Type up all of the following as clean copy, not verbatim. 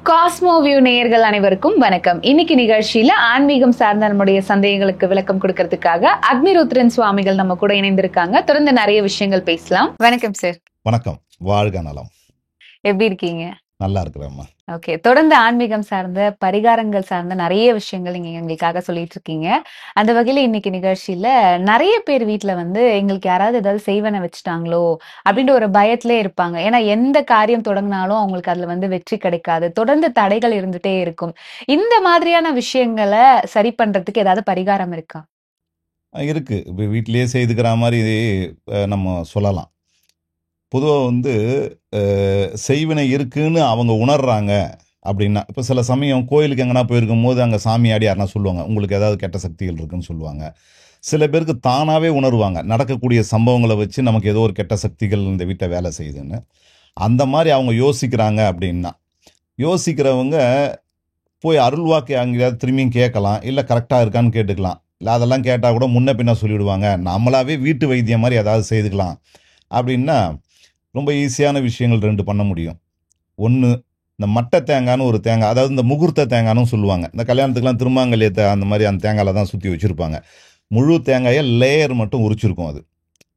Cosmo view நேயர்கள் அனைவருக்கும் வணக்கம். இன்னைக்கு நிகழ்ச்சியில ஆன்மீகம் சார்ந்த நம்முடைய சந்தேகங்களுக்கு விளக்கம் கொடுக்கறதுக்காக அக்னிருத்ரன் சுவாமிகள் நம்ம கூட இணைந்திருக்காங்க. தொடர்ந்து நிறைய விஷயங்கள் பேசலாம். வணக்கம் சார். வணக்கம். வாழ்க நலம். எப்படி இருக்கீங்க? நல்லா இருக்கிறேம்மா. ஓகே, தொடர்ந்து ஆன்மீகம் சார்ந்த பரிகாரங்கள் சார்ந்த நிறைய விஷயங்கள் நீங்க எங்களுக்காக சொல்லிட்டு இருக்கீங்க. அந்த வகையில இன்னைக்கு நிகழ்ச்சியில நிறைய பேர் வீட்டுல எங்களுக்கு யாராவது ஏதாவது செய்வன வச்சுட்டாங்களோ அப்படின்ற ஒரு பயத்திலே இருப்பாங்க. ஏன்னா எந்த காரியம் தொடங்கினாலும் அவங்களுக்கு அதுல வெற்றி கிடைக்காது, தொடர்ந்து தடைகள் இருந்துட்டே இருக்கும். இந்த மாதிரியான விஷயங்களை சரி பண்றதுக்கு ஏதாவது பரிகாரம் இருக்கா? இருக்கு. இப்போ வீட்டிலேயே செய்துக்கிற மாதிரி நம்ம சொல்லலாம். பொதுவாக செய்வினை இருக்குன்னு அவங்க உணர்றாங்க அப்படின்னா, இப்போ சில சமயம் கோயிலுக்கு எங்கன்னா போயிருக்கும் போது அங்கே சாமியாடி யாருன்னா சொல்லுவாங்க, உங்களுக்கு ஏதாவது கெட்ட சக்திகள் இருக்குன்னு சொல்லுவாங்க. சில பேருக்கு தானாகவே உணர்வாங்க, நடக்கக்கூடிய சம்பவங்களை வச்சு நமக்கு ஏதோ ஒரு கெட்ட சக்திகள் இந்த வீட்டை வேலை செய்யுதுன்னு. அந்த மாதிரி அவங்க யோசிக்கிறாங்க அப்படின்னா, யோசிக்கிறவங்க போய் அருள்வாக்கு அங்கேயாவது திரும்பியும் கேட்கலாம், இல்லை கரெக்டாக இருக்கான்னு கேட்டுக்கலாம். இல்லை அதெல்லாம் கேட்டால் கூட முன்ன பின்ன சொல்லிவிடுவாங்க. நம்மளாவே வீட்டு வைத்தியம் மாதிரி ஏதாவது செய்துக்கலாம் அப்படின்னா ரொம்ப ஈஸியான விஷயங்கள் 2 பண்ண முடியும். ஒன்று, இந்த மட்டை தேங்காய்னு ஒரு தேங்காய், அதாவது இந்த முகூர்த்த தேங்காய்னு சொல்லுவாங்க. இந்த கல்யாணத்துக்குலாம் திருமாங்கல்யத்தை அந்த மாதிரி அந்த தேங்காயில் தான் சுற்றி வச்சுருப்பாங்க. முழு தேங்காயை லேயர் மட்டும் உரிச்சிருக்கும்.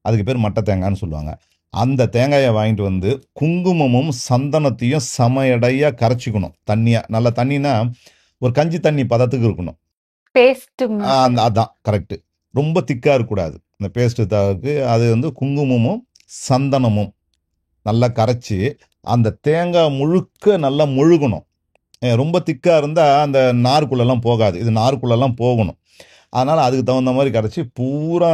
அதுக்கு பேர் மட்டை தேங்காய்னு சொல்லுவாங்க. அந்த தேங்காயை வாங்கிட்டு குங்குமமும் சந்தனத்தையும் சமையடையாக கரைச்சிக்கணும். தண்ணியாக, நல்ல தண்ணினா ஒரு கஞ்சி தண்ணி பதத்துக்கு இருக்கணும். அதான் கரெக்டு. ரொம்ப திக்காக இருக்கக்கூடாது இந்த பேஸ்ட்டு தவிர்க்கு. அது குங்குமமும் சந்தனமும் நல்லா கரைச்சி அந்த தேங்காய் முழுக்க நல்லா முழுகணும். ரொம்ப திக்காக இருந்தால் அந்த நாருக்குள்ளெல்லாம் போகாது, இது நாருக்குள்ளெல்லாம் போகணும். அதனால் அதுக்கு தகுந்த மாதிரி கரைச்சி பூரா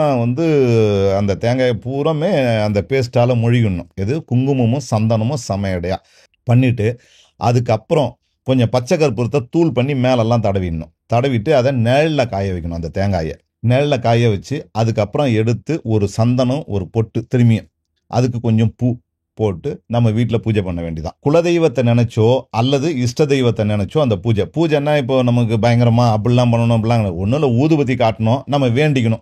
அந்த தேங்காயை பூராமே அந்த பேஸ்ட்டால் முழுகிடணும். இது குங்குமமும் சந்தனமும் சமையடையாக பண்ணிவிட்டு, அதுக்கப்புறம் கொஞ்சம் பச்சை கற்பூரத்தை தூள் பண்ணி மேலெல்லாம் தடவிடணும். தடவிட்டு அதை நிழலில் காய வைக்கணும். அந்த தேங்காயை நிழலில் காய வச்சு அதுக்கப்புறம் எடுத்து ஒரு சந்தனம் ஒரு பொட்டு திரும்பியும் அதுக்கு கொஞ்சம் பூ போட்டு நம்ம வீட்டில் பூஜை பண்ண வேண்டியதான். குலதெய்வத்தை நினைச்சோ அல்லது இஷ்ட தெய்வத்தை நினைச்சோ அந்த பூஜைன்னா இப்போ நமக்கு பயங்கரமாக அப்படிலாம் பண்ணணும், அப்படிலாம் ஒன்றும் இல்லை, ஊதுபத்தி காட்டணும், நம்ம வேண்டிக்கணும்.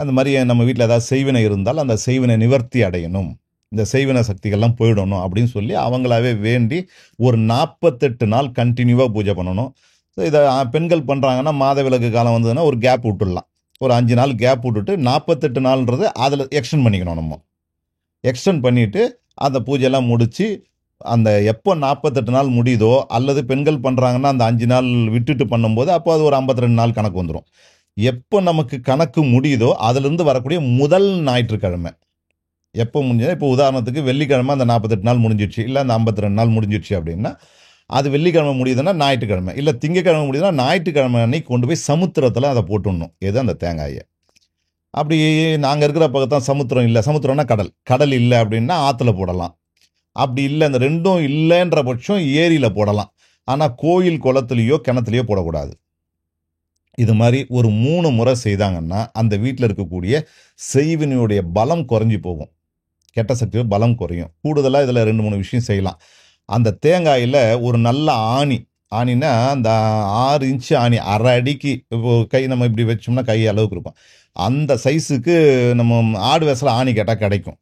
அந்த மாதிரி நம்ம வீட்டில் ஏதாவது செய்வினை இருந்தால் அந்த செய்வினை நிவர்த்தி அடையணும், இந்த செய்வினை சக்திகள்லாம் போயிடணும் அப்படின்னு சொல்லி அவங்களாவே வேண்டி ஒரு 48 நாள் கண்டினியூவாக பூஜை பண்ணணும். ஸோ இதை பெண்கள் பண்ணுறாங்கன்னா மாதவிலக்கு காலம் வந்ததுன்னா ஒரு கேப் விட்டுடலாம். ஒரு 5 நாள் கேப் விட்டுட்டு 48 நாள்ன்றது அதில் எக்ஸ்டெண்ட் பண்ணிக்கணும். நம்ம எக்ஸ்டெண்ட் பண்ணிவிட்டு அந்த பூஜையெல்லாம் முடித்து அந்த எப்போ 48 நாள் முடியுதோ, அல்லது பெண்கள் பண்ணுறாங்கன்னா அந்த 5 நாள் விட்டுட்டு பண்ணும்போது அப்போ அது ஒரு 52 நாள் கணக்கு வந்துடும். எப்போ நமக்கு கணக்கு முடியுதோ அதுலேருந்து வரக்கூடிய முதல் ஞாயிற்றுக்கிழமை எப்போ முடிஞ்சதோ, இப்போ உதாரணத்துக்கு வெள்ளிக்கிழமை அந்த 48 நாள் முடிஞ்சிடுச்சு, இல்லை அந்த 52 நாள் முடிஞ்சிடுச்சு அப்படின்னா அது வெள்ளிக்கிழமை முடியுதுன்னா ஞாயிற்றுக்கிழமை, இல்லை திங்கக்கிழமை முடியுதுன்னா ஞாயிற்றுக்கிழமை அன்னைக்கு கொண்டு போய் சமுத்திரத்தில் அதை போட்டுடணும். எது அந்த தேங்காயை. அப்படி நாங்கள் இருக்கிற பக்கத்தான் சமுத்திரம் இல்லை, சமுத்திரம்னா கடல் இல்லை அப்படின்னா ஆற்றுல போடலாம். அப்படி இல்லை, இந்த ரெண்டும் இல்லைன்ற பட்சம் ஏரியில் போடலாம். ஆனால் கோயில் குளத்துலையோ கிணத்துலையோ போடக்கூடாது. இது மாதிரி ஒரு 3 முறை செய்தாங்கன்னா அந்த வீட்டில் இருக்கக்கூடிய செய்வினையுடைய பலம் குறைஞ்சி போகும், கெட்ட சக்தியோ பலம் குறையும். கூடுதலாக இதில் 2-3 விஷயம் செய்யலாம். அந்த தேங்காயில் ஒரு நல்ல ஆணினா அந்த 6 இன்ச்சு ஆணி, அரை அடிக்கு இப்போ கை நம்ம இப்படி வச்சோம்னா கை அளவுக்கு இருக்கும், அந்த சைஸுக்கு நம்ம ஆடு வேசல ஆணி கேட்டால் கிடைக்கும்.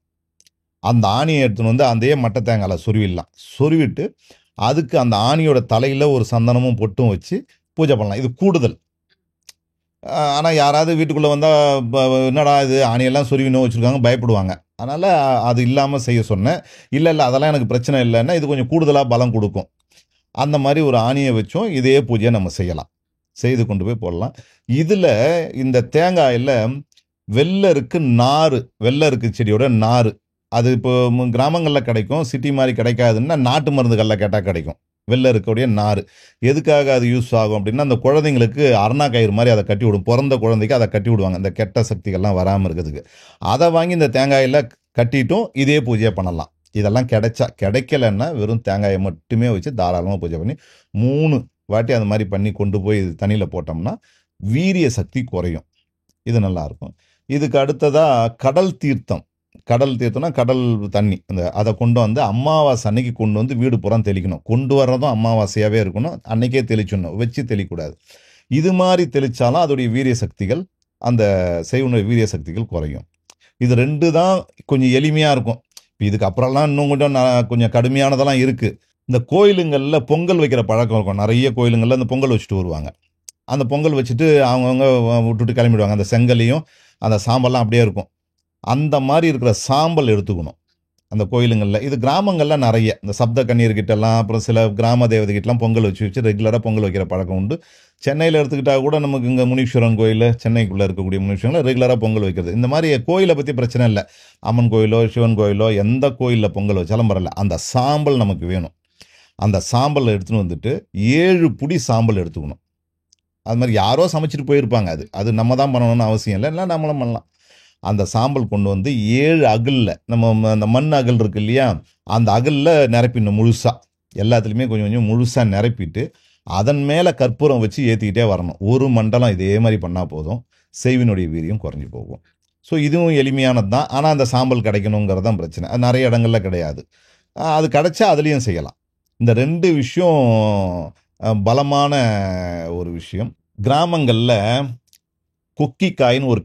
அந்த ஆணியை எடுத்துன்னு அதே மட்டை தேங்காயில் சொருவிடலாம். சொருவிட்டு அதுக்கு அந்த ஆணியோட தலையில் ஒரு சந்தனமும் பொட்டும் வச்சு பூஜை பண்ணலாம். இது கூடுதல். ஆனால் யாராவது வீட்டுக்குள்ளே வந்தால் என்னடா இது ஆணியெல்லாம் சொருவினோ வச்சுருக்காங்க பயப்படுவாங்க. அதனால் அது இல்லாமல் செய்ய சொன்னேன். இல்லை அதெல்லாம் எனக்கு பிரச்சனை இல்லைன்னா இது கொஞ்சம் கூடுதலாக பலம் கொடுக்கும். அந்த மாதிரி ஒரு ஆணியை வச்சோம் இதே பூஜையை நம்ம செய்யலாம், செய்து கொண்டு போய் போடலாம். இதில் இந்த தேங்காயில் வெள்ளருக்கு நார், வெள்ளருக்கு செடியோட நார், அது இப்போ கிராமங்களில் கிடைக்கும், சிட்டி மாதிரி கிடைக்காதுன்னா நாட்டு மருந்துகளில் கேட்டால் கிடைக்கும். வெள்ளருக்குடைய நார் எதுக்காக அது யூஸ் ஆகும் அப்படின்னா, அந்த குழந்தைங்களுக்கு அரணா கயிறு மாதிரி அதை கட்டி விடும், பிறந்த குழந்தைக்கு அதை கட்டி விடுவாங்க, இந்த கெட்ட சக்திகள்லாம் வராமல் இருக்கிறதுக்கு. அதை வாங்கி இந்த தேங்காயில் கட்டிட்டும் இதே பூஜையை பண்ணலாம். இதெல்லாம் கிடைக்கலன்னா வெறும் தேங்காயை மட்டுமே வச்சு தாராளமாக பூஜை பண்ணி 3 வாட்டி அந்த மாதிரி பண்ணி கொண்டு போய் தண்ணியில் போட்டோம்னா வீரிய சக்தி குறையும். இது நல்லாயிருக்கும். இதுக்கு அடுத்ததாக கடல் தீர்த்தம்னா கடல் தண்ணி, அதை கொண்டு அமாவாசை அன்னைக்கு கொண்டு வீடு புறம் தெளிக்கணும். கொண்டு வர்றதும் அமாவாசையாகவே இருக்கணும், அன்னைக்கே தெளிச்சிடணும், வச்சு தெளிக்கக்கூடாது. இது மாதிரி தெளித்தாலும் அதோடைய வீரிய சக்திகள், அந்த செய்வனுடைய வீரிய சக்திகள் குறையும். இது 2 தான் கொஞ்சம் எளிமையாக இருக்கும். இதுக்கு அப்புறம்லாம் இன்னும் கொஞ்சம் கடுமையானதெல்லாம் இருக்குது. இந்த கோயிலுங்களில் பொங்கல் வைக்கிற பழக்கம் இருக்கும். நிறைய கோயிலுங்களில் அந்த பொங்கல் வச்சுட்டு வருவாங்க. அந்த பொங்கல் வச்சுட்டு அவங்கவுங்க விட்டுட்டு கிளம்பிடுவாங்க. அந்த செங்கல்லையும் அந்த சாம்பல்லாம் அப்படியே இருக்கும். அந்த மாதிரி இருக்கிற சாம்பல் எடுத்துக்கணும் அந்த கோயிலுங்களில். இது கிராமங்களில் நிறைய இந்த சப்த கண்ணீர்கிட்டலாம், அப்புறம் சில கிராம தேவதைகிட்டலாம் பொங்கல் வச்சு ரெகுலராக பொங்கல் வைக்கிற பழக்கம் உண்டு. சென்னையில் எடுத்துக்கிட்டால் கூட நமக்கு இங்கே முனீஸ்வரன் கோயில், சென்னைக்குள்ளே இருக்கக்கூடிய முனீஸ்வரனில் ரெகுலராக பொங்கல் வைக்கிறது. இந்த மாதிரி கோயிலை பற்றி பிரச்சனை இல்லை. அம்மன் கோயிலோ சிவன் கோயிலோ எந்த கோயிலில் பொங்கல் வச்சாலும் பரவாயில்ல, அந்த சாம்பல் நமக்கு வேணும். அந்த சாம்பலை எடுத்துன்னு வந்துட்டு 7 புடி சாம்பல் எடுத்துக்கணும். அது மாதிரி யாரோ சமைச்சிட்டு போயிருப்பாங்க. அது நம்ம தான் பண்ணணும்னு அவசியம் இல்லை, இல்லை நம்மளும் பண்ணலாம். அந்த சாம்பல் கொண்டு வந்து 7 அகலில், நம்ம அந்த மண் அகல் இருக்கு இல்லையா, அந்த அகலில் நிரப்பிடணும் முழுசாக. எல்லாத்துலேயுமே கொஞ்சம் கொஞ்சம் முழுசாக நிரப்பிட்டு அதன் மேலே கற்பூரம் வச்சு ஏற்றிக்கிட்டே வரணும். ஒரு மண்டலம் இதே மாதிரி பண்ணால் போதும், செய்வினுடைய வீரியம் குறைஞ்சி போகும். ஸோ இதுவும் எளிமையானது தான். ஆனால் அந்த சாம்பல் கிடைக்கணுங்கிறது தான் பிரச்சனை. அது நிறைய இடங்களில் கிடையாது. அது கிடைச்சா அதுலேயும் செய்யலாம். இந்த 2 விஷயம் பலமான ஒரு விஷயம். கிராமங்களில் கொக்கிக்காயின்னு ஒரு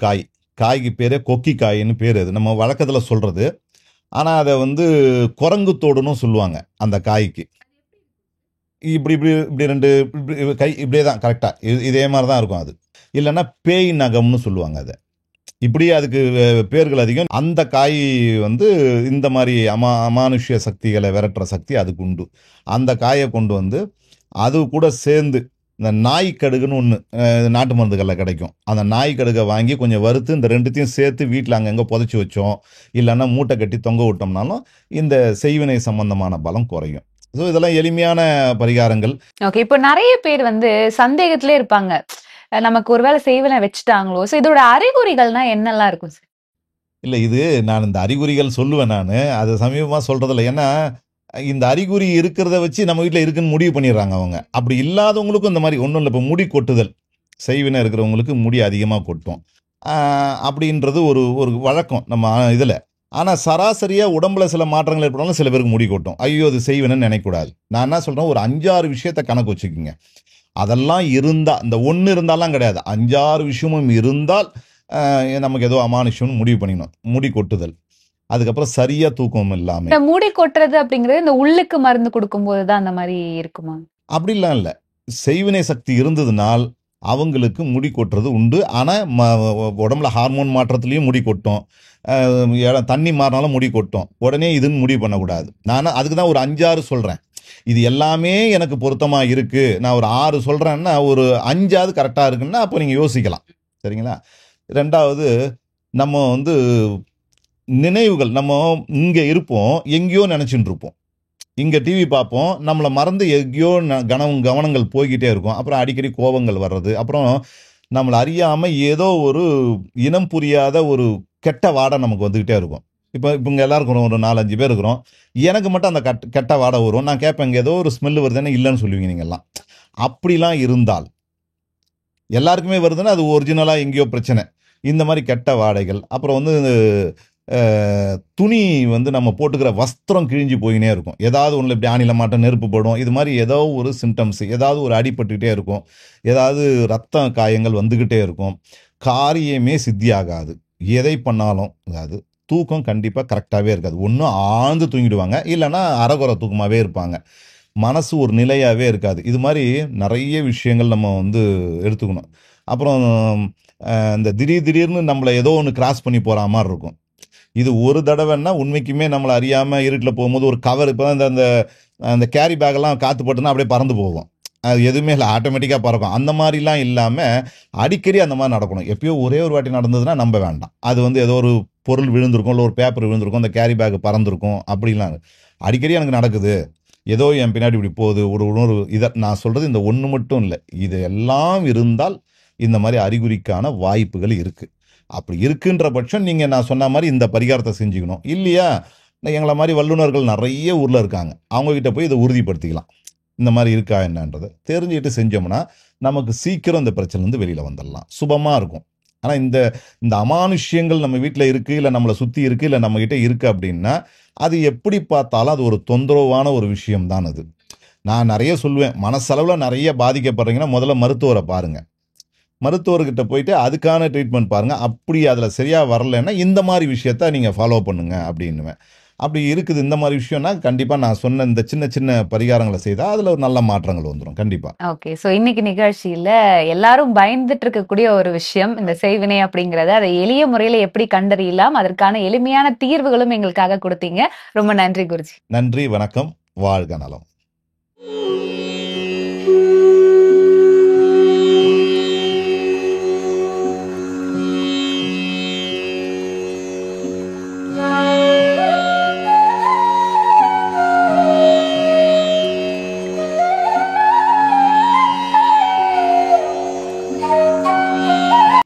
காய்க்கு பேரே கொக்கிக்காயின்னு பேர். அது நம்ம வழக்கத்தில் சொல்கிறது. ஆனால் அதை வந்து குரங்கு தோடுன்னு சொல்லுவாங்க அந்த காய்க்கு. இப்படி இப்படி இப்படி 2 கை இப்படியே தான் கரெக்டாக இதே மாதிரி தான் இருக்கும். அது இல்லைன்னா பேய் நகம்னு சொல்லுவாங்க. அதை இப்படி அதுக்கு பேர்கள் அதிகம். அந்த காய் வந்து இந்த மாதிரி அமானுஷ்ய சக்திகளை விரட்டுற சக்தி அதுக்கு உண்டு. அந்த காயை கொண்டு வந்து அது கூட சேர்ந்து இந்த நாய் கடுகுன்னு ஒன்று நாட்டு மருந்துகளில் கிடைக்கும். அந்த நாய் கடுகை வாங்கி கொஞ்சம் வறுத்து இந்த 2த்தையும் சேர்த்து வீட்டில் அங்கங்கே புதைச்சி வச்சோம், இல்லைன்னா மூட்டை கட்டி தொங்க விட்டோம்னாலும் இந்த செய்வினை சம்பந்தமான பலம் குறையும். ஸோ இதெல்லாம் எளிமையான பரிகாரங்கள். ஓகே, இப்போ நிறைய பேர் வந்து சந்தேகத்திலே இருப்பாங்க, நமக்கு ஒருவேளை செய்வினை வச்சுட்டாங்களோ. ஸோ இதோட அறிகுறிகள்னா என்னெல்லாம் இருக்கும் சார்? இல்லை, இது நான் இந்த அறிகுறிகள் சொல்லுவேன். நான் அது சமீபமாக சொல்கிறதில்ல. ஏன்னா இந்த அறிகுறி இருக்கிறத வச்சு நம்ம வீட்டில் இருக்குன்னு முடிவு பண்ணிடுறாங்க அவங்க. அப்படி இல்லாதவங்களுக்கும் இந்த மாதிரி ஒன்றும் இல்லை. இப்போ முடி கொட்டுதல், செய்வினை இருக்கிறவங்களுக்கு முடி அதிகமாக கொட்டும் அப்படின்றது ஒரு ஒரு வழக்கம் நம்ம இதில். ஆனால் சராசரியாக உடம்புல சில மாற்றங்கள் ஏற்பட்டாலும் சில பேருக்கு முடி கொட்டும். ஐயோ அது செய்வினைன்னு நினைக்கக்கூடாது. நான் என்ன சொல்கிறேன், ஒரு 5-6 விஷயத்தை கணக்கு வச்சுக்கோங்க. அதெல்லாம் இருந்தால், இந்த ஒன்று இருந்தாலாம் கிடையாது, 5-6 விஷயமும் இருந்தால் நமக்கு ஏதோ அமானுஷ்யம்னு முடிவு பண்ணிக்கணும். முடி கொட்டுதல், அதுக்கப்புறம் சரியா தூக்கம் இல்லாமல். இந்த முடி கொட்டுறது அப்படிங்கிறது இந்த உள்ளுக்கு மருந்து கொடுக்கும்போது தான் அந்த மாதிரி இருக்குமா? அப்படிலாம் இல்லை. செய்வினை சக்தி இருந்ததுனால் அவங்களுக்கு முடி கொட்டுறது உண்டு. ஆனால் உடம்புல ஹார்மோன் மாற்றத்துலேயும் முடி கொட்டும், தண்ணி மாறினாலும் முடி கொட்டும். உடனே இதுன்னு முடிவு பண்ணக்கூடாது. நான் அதுக்கு தான் ஒரு 5-6 சொல்கிறேன். இது எல்லாமே எனக்கு பொருத்தமாக இருக்குது, நான் ஒரு 6 சொல்கிறேன்னா ஒரு 5ஆவது கரெக்டாக இருக்குன்னா அப்போ நீங்கள் யோசிக்கலாம். சரிங்களா? 2வது, நம்ம வந்து நினைவுகள், நம்ம இங்கே இருப்போம், எங்கேயோ நினச்சிட்டு இருப்போம். இங்கே டிவி பார்ப்போம், நம்மளை மறந்து எங்கேயோ கவனங்கள் போய்கிட்டே இருக்கும். அப்புறம் அடிக்கடி கோபங்கள் வர்றது, அப்புறம் நம்மளை அறியாமல் ஏதோ ஒரு இனம் புரியாத ஒரு கெட்ட வாடை நமக்கு வந்துக்கிட்டே இருக்கும். இப்போ இங்கே எல்லாருக்கும் ஒரு 4-5 பேர் இருக்கிறோம். எனக்கு மட்டும் அந்த கெட்ட வாடை வரும். நான் கேட்பேன், இங்கே ஏதோ ஒரு ஸ்மெல் வருதுன்னு. இல்லைன்னு சொல்லுவீங்க நீங்கள்லாம். அப்படிலாம் இருந்தால், எல்லாருக்குமே வருதுன்னா அது ஒரிஜினலாக எங்கேயோ பிரச்சனை. இந்த மாதிரி கெட்ட வாடைகள், அப்புறம் வந்து துணி வந்து நம்ம போட்டுக்கிற வஸ்திரம் கிழிஞ்சு போயினே இருக்கும். ஏதாவது ஒன்றில் இப்படி ஆணில மாட்டம், நெருப்பு படும், இது மாதிரி ஏதோ ஒரு சிம்டம்ஸ், ஏதாவது ஒரு அடிபட்டுக்கிட்டே இருக்கும், ஏதாவது ரத்த காயங்கள் வந்துக்கிட்டே இருக்கும். காரியமே சித்தியாகாது. எதை பண்ணாலும் அதாவது தூக்கம் கண்டிப்பாக கரெக்டாகவே இருக்காது. ஒன்று ஆழ்ந்து தூங்கிடுவாங்க, இல்லைன்னா அரைகுறை தூக்கமாகவே இருப்பாங்க. மனசு ஒரு நிலையாகவே இருக்காது. இது மாதிரி நிறைய விஷயங்கள் நம்ம வந்து எடுத்துக்கணும். அப்புறம் இந்த திடீர்னு நம்மளை ஏதோ ஒன்று கிராஸ் பண்ணி போகிற மாதிரி இருக்கும். இது ஒரு தடவைன்னா உண்மைக்குமே நம்மளை அறியாமல் இருட்டில் போகும்போது ஒரு கவர், இப்போ இந்த அந்த கேரி பேக்கெல்லாம் காற்று போட்டுன்னா அப்படியே பறந்து போகும். அது எதுவுமே இல்லை, ஆட்டோமேட்டிக்காக பறக்கும். அந்த மாதிரிலாம் இல்லாமல் அடிக்கடி அந்த மாதிரி நடக்கணும். எப்பயோ ஒரே ஒரு வாட்டி நடந்ததுன்னா நம்ப வேண்டாம். அது வந்து ஏதோ ஒரு பொருள் விழுந்திருக்கும், இல்லை ஒரு பேப்பர் விழுந்திருக்கும், அந்த கேரி பேக் பறந்துருக்கும். அப்படிலாம் அடிக்கடி எனக்கு நடக்குது. ஏதோ என் பின்னாடி இப்படி போகுது ஒரு உணர்வு. இதை நான் சொல்கிறது இந்த ஒன்று மட்டும் இல்லை, இது எல்லாம் இருந்தால் இந்த மாதிரி அறிகுறிக்கான வாய்ப்புகள் இருக்குது. அப்படி இருக்குன்ற பட்சம் நீங்கள் நான் சொன்ன மாதிரி இந்த பரிகாரத்தை செஞ்சுக்கணும். இல்லையா, எங்களை மாதிரி வல்லுநர்கள் நிறைய ஊரில் இருக்காங்க, அவங்கக்கிட்ட போய் இதை உறுதிப்படுத்திக்கலாம். இந்த மாதிரி இருக்கா என்னன்றதை தெரிஞ்சுக்கிட்டு செஞ்சோம்னா நமக்கு சீக்கிரம் இந்த பிரச்சனைலேருந்து வெளியில் வந்துடலாம், சுபமாக இருக்கும். ஆனால் இந்த அமானுஷ்யங்கள் நம்ம வீட்டில் இருக்குது, இல்லை நம்மளை சுற்றி இருக்குது, இல்லை நம்மக்கிட்ட இருக்குது அப்படின்னா அது எப்படி பார்த்தாலும் அது ஒரு தொந்தரவான ஒரு விஷயம்தான். அது நான் நிறைய சொல்லுவேன், மனசளவில் நிறைய பாதிக்கப்படுறீங்கன்னா முதல்ல மருத்துவரை பாருங்கள். மருத்துவர்கிட்ட போயிட்டு அதுக்கான ட்ரீட்மெண்ட் பாருங்கள். அப்படி அதில் சரியாக வரலைன்னா இந்த மாதிரி விஷயத்த நீங்கள் ஃபாலோ பண்ணுங்க அப்படின்னுவேன். அப்படி இருக்குது இந்த மாதிரி விஷயம்னா கண்டிப்பா நான் சொன்ன இந்த சின்ன சின்ன பரிகாரங்களை செய்தா அதுல ஒரு நல்ல மாற்றங்கள் வந்துடும் கண்டிப்பா. ஓகே. சோ இன்னைக்கு நிகழ்ச்சியில எல்லாரும் பயந்துட்டு இருக்கக்கூடிய ஒரு விஷயம் இந்த செய்வினை அப்படிங்கறது, அதை எளிய முறையில எப்படி கண்டறியலாம், அதற்கான எளிமையான தீர்வுகளும் எங்களுக்காக கொடுத்தீங்க. ரொம்ப நன்றி குருஜி. நன்றி, வணக்கம், வாழ்க நலம்.